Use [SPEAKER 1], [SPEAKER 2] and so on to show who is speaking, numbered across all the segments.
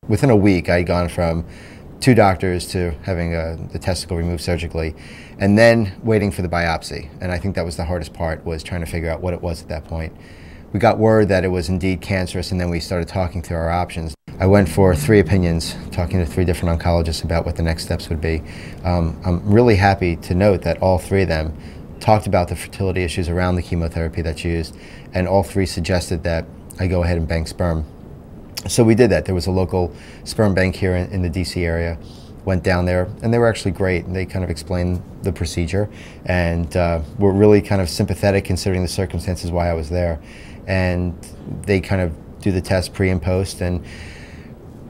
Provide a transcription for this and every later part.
[SPEAKER 1] Within a week, I had gone from 2 doctors to having the testicle removed surgically, and then waiting for the biopsy. And I think that was the hardest part, was trying to figure out what it was at that point. We got word that it was indeed cancerous, and then we started talking through our options. I went for 3 opinions, talking to 3 different oncologists about what the next steps would be. I'm really happy to note that all 3 of them talked about the fertility issues around the chemotherapy that's used, and all 3 suggested that I go ahead and bank sperm. So we did that. There was a local sperm bank here in the DC area. Went down there, and they were actually great. They kind of explained the procedure, and were really kind of sympathetic considering the circumstances why I was there. And they kind of do the test pre and post, and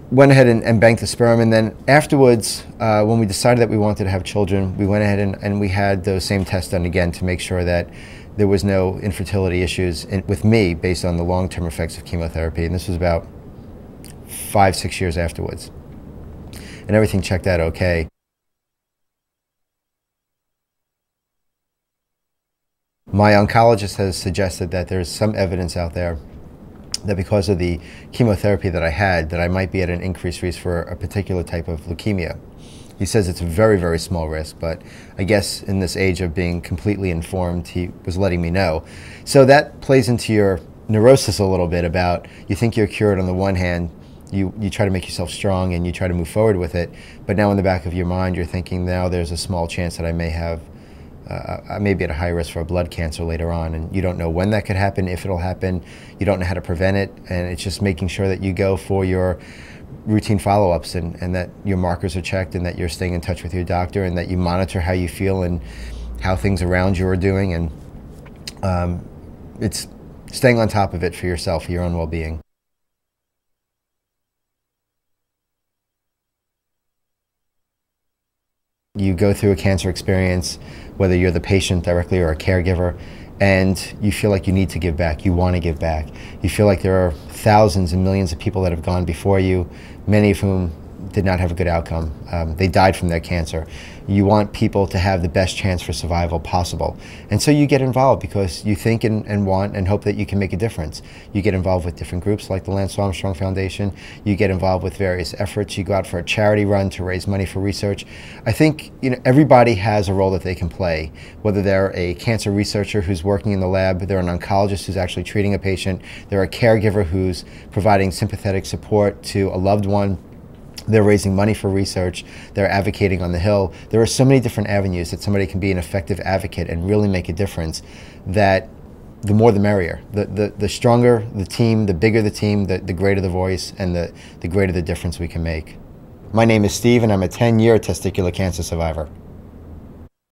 [SPEAKER 1] went ahead and banked the sperm. And then afterwards, when we decided that we wanted to have children, we went ahead and we had those same tests done again to make sure that there was no infertility issues with me based on the long-term effects of chemotherapy. And this was about 5-6 years afterwards. And everything checked out okay. My oncologist has suggested that there's some evidence out there that because of the chemotherapy that I had, that I might be at an increased risk for a particular type of leukemia. He says it's a very, very small risk, but I guess in this age of being completely informed, he was letting me know. So that plays into your neurosis a little bit about, you think you're cured on the one hand, you try to make yourself strong and you try to move forward with it, but now in the back of your mind you're thinking, now there's a small chance that I may have, I may be at a high risk for a blood cancer later on, and you don't know when that could happen, if it'll happen, you don't know how to prevent it, and it's just making sure that you go for your routine follow-ups and that your markers are checked and that you're staying in touch with your doctor and that you monitor how you feel and how things around you are doing, and it's staying on top of it for yourself, for your own well-being. You go through a cancer experience, whether you're the patient directly or a caregiver, and you feel like you need to give back, you want to give back. You feel like there are thousands and millions of people that have gone before you, many of whom did not have a good outcome. They died from their cancer. You want people to have the best chance for survival possible. And so you get involved because you think and want and hope that you can make a difference. You get involved with different groups like the Lance Armstrong Foundation. You get involved with various efforts. You go out for a charity run to raise money for research. I think everybody has a role that they can play, whether they're a cancer researcher who's working in the lab, they're an oncologist who's actually treating a patient, they're a caregiver who's providing sympathetic support to a loved one, they're raising money for research, they're advocating on the Hill. There are so many different avenues that somebody can be an effective advocate and really make a difference, that the more the merrier. The stronger the team, the bigger the team, the greater the voice, and the greater the difference we can make. My name is Steve, and I'm a 10-year testicular cancer survivor.